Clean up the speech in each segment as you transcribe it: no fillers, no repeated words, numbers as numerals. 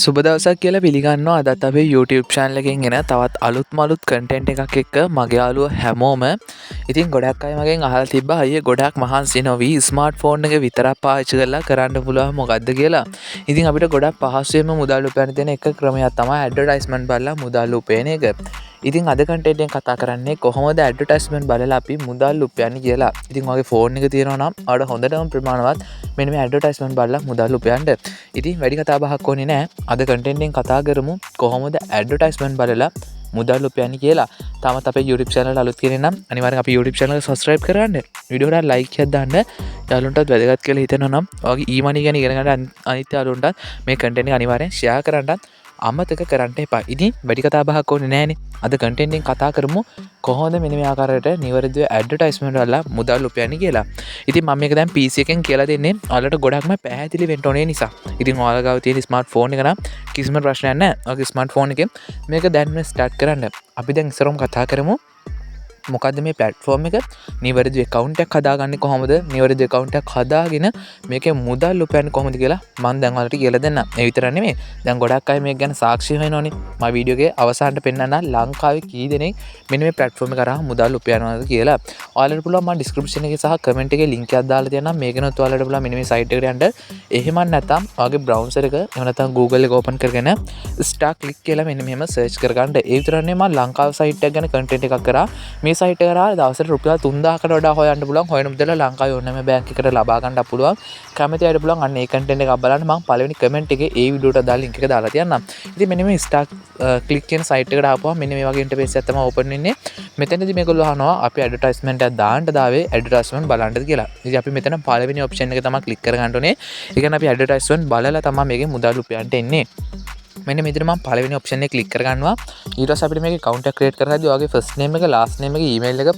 සුබ දවසක් කියලා පිළිගන්නවා. අදත් අපේ YouTube channel එකෙන් එන තවත් අලුත් content එකක් එක්ක මගේ යාළුවෝ හැමෝම ඉතින් ගොඩක් අය මගෙන් අහලා තිබ්බා අයියේ ගොඩක් මහන්සි නොවි ස්මාර්ට්ෆෝන් එක විතරක් පාවිච්චි කරලා කරන්න පුළුවන් මොකද්ද කියලා. ඉතින් අපිට ගොඩක් පහසුවෙන්ම මුදල් උපයන්න තියෙන එක ක්‍රමයක් තමයි ඇඩ්වර්ටයිස්මන්ට් බලලා මුදල් උපයන එක. ඉතින් අද content එකෙන් කතා කරන්නේ කොහොමද ඇඩ්වර්ටයිස්මන්ට් බලලා අපි මුදල් උපයන්නේ කියලා. ඉතින් ඔයගේ ෆෝන් එක තියෙනවා නම් ඔයාලට හොඳටම ප්‍රමාණවත් මෙන්න මේ ඇඩ්වර්ටයිස්මන්ට් බලලා මුදල් උපයන්න. ඉතින් වැඩි කතා බහක් ඕනේ නැහැ. අද content එකෙන් කතා කරමු කොහොමද ඇඩ්වර්ටයිස්මන්ට් බලලා මුදල් උපයන්නේ කියලා. තාමත් අපේ YouTube channel අලුත් කෙනෙක් නම් අනිවාර්යෙන් අපේ YouTube channel එක subscribe කරගන්න. වීඩියෝ එකට like එකක් දාන්න. යාළුවන්ටත් වැදගත් කියලා හිතනවා නම් ඔයගේ EMoney ගැන ඉගෙන ගන්න අනිත් යාළුවන්ටත් මේ content එක අනිවාර්යෙන් share කරන්නත් අමතක කරන්න එපා. ඉතින් වැඩි කතා බහක් ඕනේ නැහනේ. අද content එකෙන් කතා කරමු කොහොමද මෙන්න මේ ආකාරයට නිවැරදිව ඇඩ්වර්ටයිස්මන්ට් වල මුදල් උපයන්නේ කියලා. ඉතින් මම මේක දැන් PC එකෙන් කියලා දෙන්නේ. ඔයාලට ගොඩක්ම පැහැදිලි වෙන්න ඕනේ නිසා. ඉතින් ඔයාලා ගාව තියෙන ස්මාර්ට්ෆෝන් එක නම් කිසිම ප්‍රශ්නයක් නැහැ. ඔයාගේ ස්මාර්ට්ෆෝන් එකෙන් මේක දැන්ම ස්ටාර්ට් කරන්න. අපි දැන් ඉස්සරහම කතා කරමු මොකද්ද මේ platform එක නිවැරදි account එකක් හදාගන්නේ කොහොමද නිවැරදි account එකක් හදාගෙන මේකේ මුදල් උපයන්නේ කොහොමද කියලා මම දැන් ඔයාලට කියලා දෙන්නම්. ඒ විතර නෙමෙයි. දැන් ගොඩක් අය මේක ගැන සාක්ෂි හොයනෝනේ. මම වීඩියෝ එකේ අවසානට පෙන්නන්න ලංකාවේ කී දෙනෙක් මෙන්න මේ platform එක කරා මුදල් උපයනවාද කියලා. ඔයාලට පුළුවන් මම description එකේ සහ comment එකේ link එකක් දාලා තියන්නම්. මේකනොත් ඔයාලට පුළුවන් මෙන්න මේ site එකට යන්න. එහෙම නැත්නම් ඔයාගේ browser එක එහෙම නැත්නම් Google එක open කරගෙන start click කියලා මෙන්න මෙහෙම search කරගන්න. ඒ විතර නෙමෙයි මම ලංකාවේ site එක ගැන content එකක් කරා. මේ සයිට් එක කරා දවසට රුපියල් 3000කට වඩා හොයන්න පුළුවන්. හොයන මුදල ලංකාවේ ඕනෑම බැංක් එකකට ලබා ගන්න පුළුවන්. කැමති අයට පුළුවන් අන්න ඒ content එකක් බලන්න. මම පළවෙනි comment එකේ ඒ වීඩියෝට දාලා link එක දාලා තියන්නම්. ඉතින් මෙන්න මේ start click කියන site එකට ආපුවම මෙන්න මේ වගේ interface එකක් තමයි open වෙන්නේ. මෙතනදී මේගොල්ලෝ අහනවා අපි advertisement එකක් දාන්න දාවේ advertisement බලන්නද කියලා. ඉතින් අපි මෙතන පළවෙනි option එක තමයි click කරගන්න ඕනේ. ඒ කියන්නේ අපි advertisement බලලා තමයි මේකේ මුදල් උපයන්න එන්නේ. මෙන්න මෙතන මම පළවෙනි ඔප්ෂන් එක ක්ලික් කරගන්නවා. ඊට පස්සේ අපිට මේකේ account එක create කරගද්දී ඔයාගේ first name එක last name එක email එක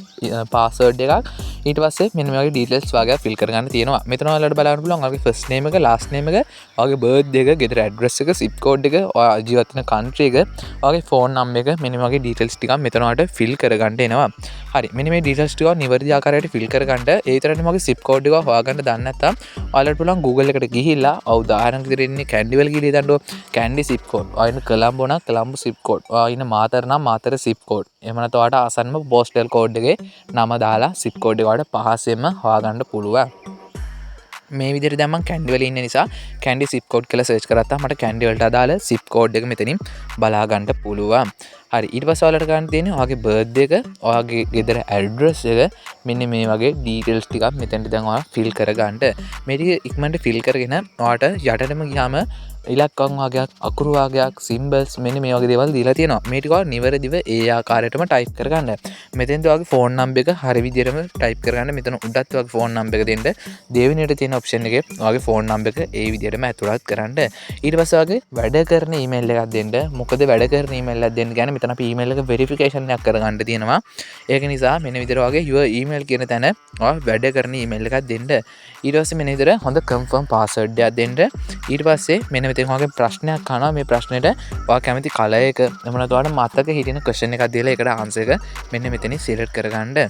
password එකක් ඊට පස්සේ මෙන්න මේ වගේ details වගේ fill කරගන්න තියෙනවා. මෙතන ඔයාලට බලන්න පුළුවන් ඔයාගේ first name එක last name එක ඔයාගේ birthday එක ගෙදර address එක zip code එක ඔයා ජීවත් වෙන country එක ඔයාගේ phone number එක මෙන්න මේ වගේ details ටිකක් මෙතන ඔයාලට fill කරගන්න එනවා. හරි මෙන්න මේ details ටික නිවැරදි ආකාරයට fill කරගන්න. ඒ විතරනේ මගේ zip code එක හොයාගන්න දන්නේ නැත්නම් ඔයාලට පුළුවන් Google එකට ගිහිල්ලා උදාහරණයක් විදිහට ඉන්නේ Candyවල ගිහිල්ලා දාන්න Candy zip code. ඔයන කොළඹ නම් කොළඹ zip code. ඔය ඉන්න මාතර නම් මාතර zip code. එහෙම නැත්නම් ඔයාලට ආසන්නම postal code එකේ නම දාලා zip code එක ඔයාලට පහසෙන්ම හොයාගන්න පුළුවන්. මේ විදිහට දැන් මම Candy වල ඉන්න නිසා Candy zip code කියලා search කරත්තා මට Candy වලට අදාළ zip code එක මෙතනින් බලා ගන්න පුළුවන්. හරි ඊට පස්සේ ඔයාලට ගන්න තියෙන්නේ ඔයාගේ birthday එක, ඔයාගේ ගෙදර address එක මෙන්න මේ වගේ details ටිකක් මෙතනට දැන් ඔයාලා fill කරගන්න. මේ ටික ඉක්මනට fill කරගෙන ඔයාලට යටටම ගියාම ඉලක්කම් වගේක් අකුරු වගේක් symbols මෙන්න මේ වගේ දේවල් දීලා තියෙනවා. මේ ටික ඔයාලා නිවැරදිව ඒ ආකාරයටම type කරගන්න. මෙතෙන්ද ඔයාගේ phone number එක හරි විදිහටම type කරගන්න. මෙතන උඩත් ඔයාගේ phone number එක දෙන්න. දෙවෙනියට තියෙන option එකේ ඔයාගේ phone number එක ඒ විදිහටම ඇතුළත් කරන්න. ඊට පස්සේ ඔයාගේ වැඩ කරන email එකක් දෙන්න. මොකද වැඩ කරන email එකක් දෙන්න කියන්නේ මෙතන අපි email එක verification එකක් කරගන්න තියෙනවා. ඒක නිසා මෙන්න විදිහට ඔයාගේ your email කියන තැන ඔයා වැඩ කරන email එකක් දෙන්න. ඊට පස්සේ මෙන්න විදිහට හොඳ confirm password එකක් දෙන්න. ඊට පස්සේ මෙන්න මෙතන ඔයාගේ ප්‍රශ්නයක් අහනවා. මේ ප්‍රශ්නෙට ඔයා කැමති color එක එහෙම නැත්නම් ඔයාලට මතක හිටින question එකක් දීලා ඒකට answer එක මෙන්න මෙතනින් select කරගන්න.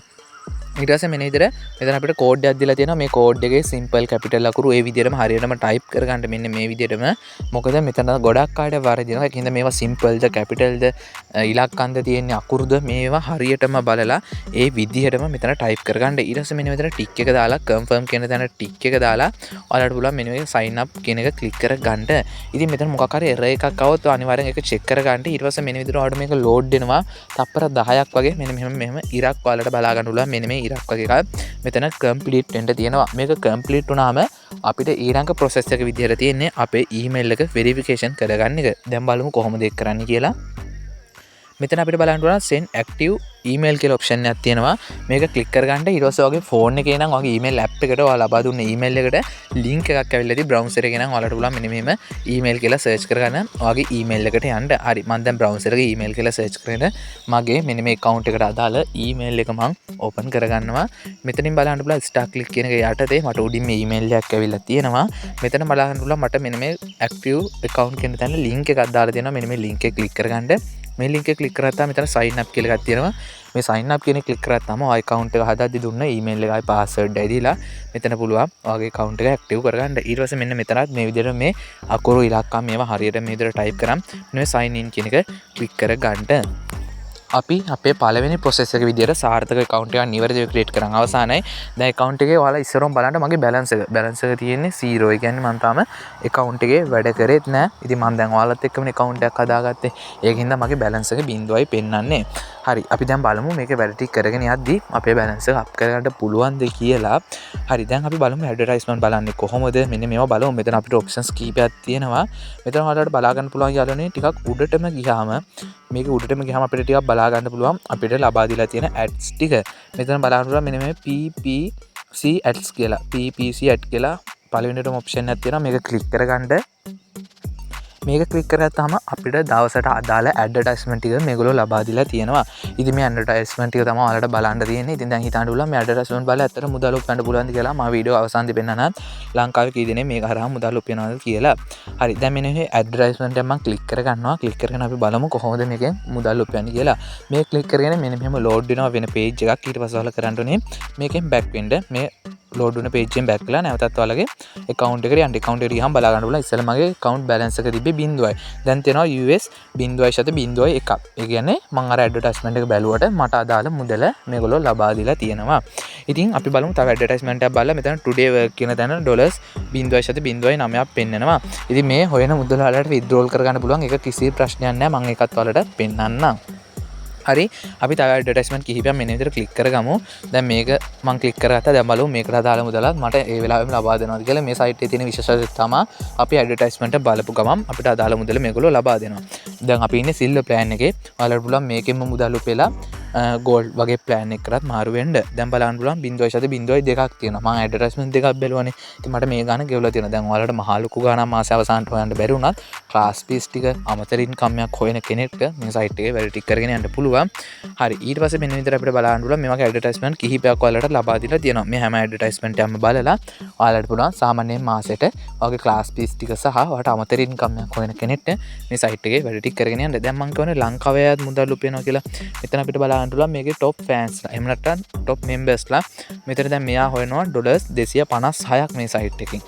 ඊට පස්සේ මෙන්න විදිහට මෙතන අපිට කෝඩ් එකක් දීලා තියෙනවා. මේ කෝඩ් එකේ simple capital අකුරු ඒ විදිහටම හරියටම type කරගන්න මෙන්න මේ විදිහටම. මොකද මෙතන ගොඩක් අයට වරදිනවා. ඒක හින්දා මේවා simple ද capital ද ඉලක්කන්ද තියෙන අකුරුද මේවා හරියටම බලලා ඒ විදිහටම මෙතන type කරගන්න. ඊට පස්සේ මෙන්න මෙතන tick එක දාලා confirm කියන තැන tick එක දාලා ඔයාලට පුළුවන් මෙන්න මේක sign up කියන එක click කරගන්න. ඉතින් මෙතන මොකක් හරි error එකක් આવොත් අනිවාර්යෙන් ඒක check කරගන්න. ඊට පස්සේ මෙන්න විදිහට ඔයාලට මේක load වෙනවා. තප්පර 10ක් වගේ මෙන්න මෙහෙම ඉරක් ඔයාලට බලා ගන්න පුළුවන්. මෙන්න මේ ඉරක් වගේ එකක් මෙතන complete වෙන්න තියෙනවා. මේක complete වුණාම අපිට ඊළඟ process එක විදිහට තියෙන්නේ අපේ email එක verification කරගන්න එක. දැන් බලමු කොහොමද ඒක කරන්නේ කියලා. මෙතන අපිට බලන්න ඕන send active email කියලා option එකක් තියෙනවා. මේක click කරගන්න. ඊට පස්සේ ඔයාගේ phone එකේ නම් ඔයාගේ email app එකට ඔයාලා ලබා දුන්න email එකට link එකක් ඇවිල්ලා තියෙයි. browser එකේ නම් ඔයාලට පුළුවන් මෙන්න මෙහෙම email කියලා search කරගන්න ඔයාගේ email එකට යන්න. හරි මම දැන් browser එකේ email කියලා search කරගෙන මගේ මෙන්න මේ account එකට අදාළ email එක මම open කරගන්නවා. මෙතනින් බලන්න පුළුවන් start click කියන එක යටතේ මට උඩින් මේ email එකක් ඇවිල්ලා තියෙනවා. මෙතන බලන්න පුළුවන් මට මෙන්න මේ active account කියන තැන link එකක් දාලා තියෙනවා. මෙන්න මේ link එක click කරගන්න. මේ ලින්ක් එක ක්ලික් කරාම මෙතන sign up කියලා එකක් තියෙනවා. මේ sign up කියන එක ක්ලික් කරාම ඔය account එක හදද්දි දුන්න email එකයි password එකයි දීලා මෙතන පුළුවන් ඔයගේ account එක active කරගන්න. ඊට පස්සේ මෙන්න මෙතනත් මේ විදිහට මේ අකුරු ඉලක්කම් මේවා හරියට මේ විදිහට type කරාම මේ sign in කියන එක ක්ලික් කරගන්න. අපි අපේ පළවෙනි process එක විදිහට සාර්ථක account එකක් නිවැරදිව create කරන් අවසానයි. දැන් account එකේ ඔයාලා ඉස්සරහම බලන්න මගේ balance එක තියෙන්නේ 0. ඒ කියන්නේ මම තාම account එකේ වැඩ කරෙත් නැහැ. ඉතින් මම දැන් ඔයාලත් එක්කම account එකක් හදාගත්තේ. ඒකින්ද මගේ balance එක 0යි පෙන්වන්නේ. හරි අපි දැන් බලමු මේකේ වැඩ ටික කරගෙන යද්දි අපේ balance එක up කරගන්න පුළුවන්ද කියලා. හරි දැන් අපි බලමු advertisement බලන්නේ කොහොමද? මෙන්න මේවා බලමු. මෙතන අපිට options කීපයක් තියෙනවා. මෙතන ඔයාලට බලා ගන්න පුළුවන් යාළුවනේ ටිකක් උඩටම ගියාම මේක උඩටම ගියාම අපිට ටිකක් බලා ගන්න පුළුවන් අපිට ලබා දීලා තියෙන ads ටික. මෙතන බලන්න පුළුවන් මෙන්න මේ PPC ads කියලා. PPC ad කියලා පළවෙනිටම option එකක් තියෙනවා. මේක click කරගන්න. මේක ක්ලික් කරගත්තාම අපිට දවසට අදාළ ඇඩ්වර්ටයිස්මන්ට් ටික මේගොල්ලෝ ලබා දීලා තියෙනවා. ඉතින් මේ ඇඩ්වර්ටයිස්මන්ට් ටික තමයි ඔයාලට බලන්න තියෙන්නේ. ඉතින් දැන් හිතන්න පුළුවන් මේ ඇඩ්වර්ටයිස්මන්ට් බලලා ඇත්තට මුදල් උපයන්න පුළුවන්ද කියලා මම වීඩියෝ අවසානයේ පෙන්නනත් ලංකාවේ කී දෙනෙක් මේක හරහා මුදල් උපයනවාද කියලා. හරි දැන් මෙන්න මේ ඇඩ්වර්ටයිස්මන්ට් එක මම ක්ලික් කරගන්නවා. ක්ලික් කරගෙන අපි බලමු කොහොමද මේකෙන් මුදල් උපයන්නේ කියලා. මේ ක්ලික් කරගෙන මෙන්න මෙහෙම ලෝඩ් වෙනවා වෙන page එකක්. ඊට පස්සේ ඔයාලා කරන්න ඕනේ මේකෙන් back වෙන්න. මේ ලෝඩ් වුණ page එකෙන් back වෙලා නැවතත් ඔයාලගේ account එකට යන්න. account එකට ගියාම බලා ගන්න පුළුවන් ඉස්සෙල්ලා මගේ account balance එක තිබ්බේ 0යි. දැන් තියෙනවා US 0.01. ඒ කියන්නේ මම අර ඇඩ්වර්ටයිස්මන්ට් එක බැලුවට මට අදාළ මුදල මේගොල්ලෝ ලබා දීලා තියෙනවා. ඉතින් අපි බලමු තව ඇඩ්වර්ටයිස්මන්ට් එකක් බලලා මෙතන today work කියන තැන $0.09ක් පෙන්නනවා. ඉතින් මේ හොයන මුදල වලට withdrawal කරගන්න පුළුවන්. ඒක කිසි ප්‍රශ්නයක් නැහැ. මම ඒකත් ඔයාලට පෙන්නන්නම්. හරි අපි තව ඇඩ්වර්ටයිස්මන්ට් කිහිපයක් මෙන්න විදිහට ක්ලික් කරගමු. දැන් මේක මම ක්ලික් කරගත්තා. දැන් බලමු මේකට අදාළ මුදලත් මට ඒ වෙලාවෙම ලබා දෙනවාද කියලා. මේ සයිට් එකේ තියෙන විශේෂත්වය තමයි අපි ඇඩ්වර්ටයිස්මන්ට් එක බලපු ගමන් අපිට අදාළ මුදල මේගොල්ලෝ ලබා දෙනවා. දැන් අපි ඉන්නේ සිල්වර් ප්ලෑන් එකේ. ඔයාලට පුළුවන් මේකෙන්ම මුදල් උපයලා ගෝල්ඩ් වගේ ප්ලෑන් එකකට මාරු වෙන්න. දැන් බලන්න පුළුවන් 0.02ක් තියෙනවා. මම ඇඩ්වර්ටයිස්මන්ට් දෙකක් බැලුවානේ. ඉතින් මට මේ ගාන ගෙවලා තියෙනවා. දැන් ඔයාලට මහා ලොකු ගානක් මාසෙ අවසානට හොයන්න බැරි වුණත් ක්ලාස් ෆීස් ටික අමතර ඉන්කම් එකක් හොයන කෙනෙක්ට මේ සයිට් එකේ වැඩ ටික කරගෙන යන්න පුළුවන්. හරි ඊට පස්සේ මෙන්න විදිහට අපිට බලන්න පුළුවන් මේ වගේ ඇඩ්වර්ටයිස්මන්ට් කිහිපයක් ඔයාලට ලබා දීලා තියෙනවා. මේ හැම ඇඩ්වර්ටයිස්මන්ට් එකක්ම බලලා ඔයාලට පුළුවන් සාමාන්‍යයෙන් මාසෙට ඔයාගේ ක්ලාස් ෆීස් ටික සහ ඔයාලට අමතර ඉන්කම් එකක් හොයන කෙනෙක්ට මේ සයිට් එකේ වැඩ ටික කරගෙන යන්න. දැන් මම කියන්නේ ලංකාවේ අයත් මුදල් උපයනවා කියලා. මෙතන අපිට බලන්න පුළුවන් මේකේ top fans ලා එහෙම නැත්නම් top members ලා මෙතන දැන් මෙයා හොයනවා $256ක් මේ සයිට් එකකින්.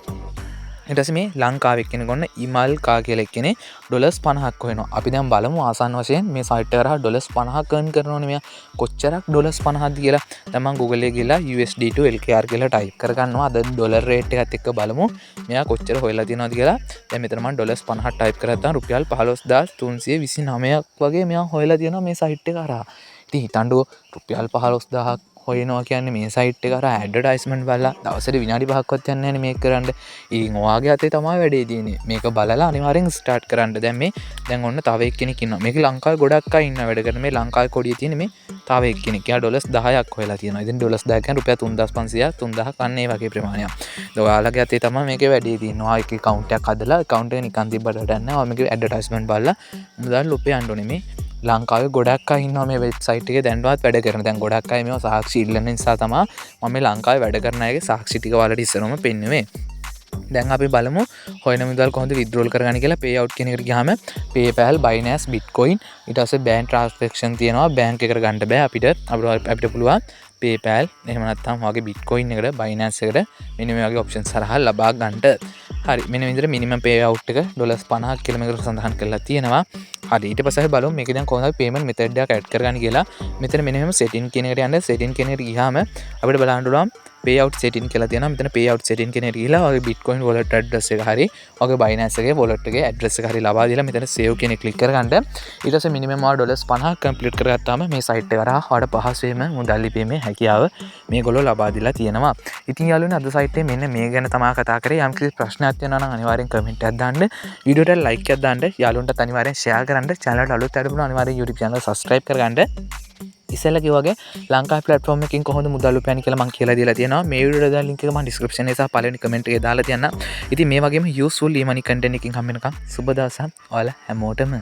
ඊට පස්සේ මේ ලංකාවේ එක්කෙනෙක් ගොන්න ඉමල් කා කියලා එක්කෙනේ $50ක් හොයනවා. අපි දැන් බලමු ආසන්න වශයෙන් මේ සයිට් එක හරහා $50ක් earn කරනවනේ මෙයා. කොච්චරක් $50ක්ද කියලා. දැන් මම Google එකේ ගිහලා USD to LKR කියලා ටයිප් කරගන්නවා. අද ඩොලර් රේට් එකත් එක්ක බලමු මෙයා කොච්චර හොයලා තියෙනවද කියලා. දැන් මෙතන මම $50ක් ටයිප් කරගත්තාම රුපියල් 15329ක් වගේ මෙයා හොයලා තියෙනවා මේ සයිට් එක හරහා. ඉතින් හිතන්නකෝ රුපියල් 15000ක් හොයනවා කියන්නේ මේ සයිට් එක හරහා ඇඩ්වර්ටයිස්මන්ට් බලලා දවසට විනාඩි 5ක්වත් යන්නේ නැහැ මේක කරන්න. ඉතින් ඔයාගේ අතේ තමයි වැඩේ තියෙන්නේ. මේක බලලා අනිවාර්යෙන් ස්ටාර්ට් කරන්න. දැන් ඔන්න තව එක්කෙනෙක් ඉන්නවා. මේක ලංකාවේ ගොඩක් අය ඉන්න වැඩ කරන මේ ලංකාවේ කොඩිය තියෙන මේ තව එක්කෙනෙක්. එයා $10ක් හොයලා තියෙනවා. ඉතින් $10 කියන්නේ රුපියල් 3500ක් 3000ක් අන්න ඒ වගේ ප්‍රමාණයක්. ඔයාලගේ අතේ තමයි මේකේ වැඩේ තියෙන්නේ. ඔයා එක account එකක් හදලා account එක නිකන් තිබ්බට වැඩක් නැහැ. ඔයා මේකේ ඇඩ්වර්ටයිස්මන්ට් බලලා මුදල් උපයන්න ඕනේ මේ. ලංකාවේ ගොඩක් අය ඉන්නවා මේ වෙබ්සයිට් එකේ දැන්වත් වැඩ කරන. දැන් ගොඩක් අය මේවා සාක්ෂි ඉල්ලන නිසා තමයි මම මේ ලංකාවේ වැඩ කරන අයගේ සාක්ෂි ටික ඔයාලට ඉස්සරහම පෙන්නුවේ. දැන් අපි බලමු හොයන මුදල් කොහොමද withdrawal කරගන්නේ කියලා. pay out කියන එකට ගියාම PayPal, Binance, Bitcoin ඊට පස්සේ bank transaction තියෙනවා. bank එකට ගන්න බෑ අපිට පුළුවන් PayPal එහෙම නැත්නම් ඔයාගේ Bitcoin එකට Binance එකට මෙන්න මේ වගේ options හරහා ලබා ගන්නට. හරි මෙන්න විදිහට minimum pay out එක $50ක් කියලා මේකට සඳහන් කරලා තියෙනවා. හරි ඊට පස්සේ බලමු මේක දැන් කොහොමද payment method එකක් add කරගන්නේ කියලා. මෙතන මෙන්න මෙහෙම setting කියන එකට යන්න. setting කියන එකට ගියාම අපිට බලන්න පුළුවන් payout setting කියලා තියෙනවා. මෙතන payout setting කියන එකට ගිහලා ඔයාගේ Bitcoin wallet address එක හරි ඔයාගේ Binance එකේ wallet එකේ address එක හරි ලබා දීලා මෙතන save කියන එක click කරගන්න. ඊට පස්සේ minimum $50ක් complete කරගත්තාම මේ site එක හරහා ඔයාලට පහසුවෙන්ම මුදල් ලිපීමේ හැකියාව මේගොල්ලෝ ලබා දීලා තියෙනවා. ඉතින් යාළුවනේ අද site එකේ මෙන්න මේ ගැන තමයි කතා කරේ. යම් කිසි ප්‍රශ්නයක් තියෙනවා නම් අනිවාර්යෙන් comment එකක් දාන්න. වීඩියෝට like එකක් දාන්න. යාළුවන්ටත් අනිවාර්යෙන් share කරන්න. channel එකට අලුත් වැඩ බලන්න අනිවාර්යෙන් YouTube channel subscribe කරගන්න. ඉස්සෙල්ලා කිව්වාගේ ලංකාවේ platform එකකින් කොහොමද මුදල් උපයන්නේ කියලා මම කියලා දීලා තියෙනවා. මේ වීඩියෝට දාන link එක මම description එකේ සහ පළවෙනි comment එකේ දාලා තියන්නම්. ඉතින් මේ වගේම useful e-money content එකකින් හම්බ වෙනකම් සුබ දවසක් ඔයාලා හැමෝටම.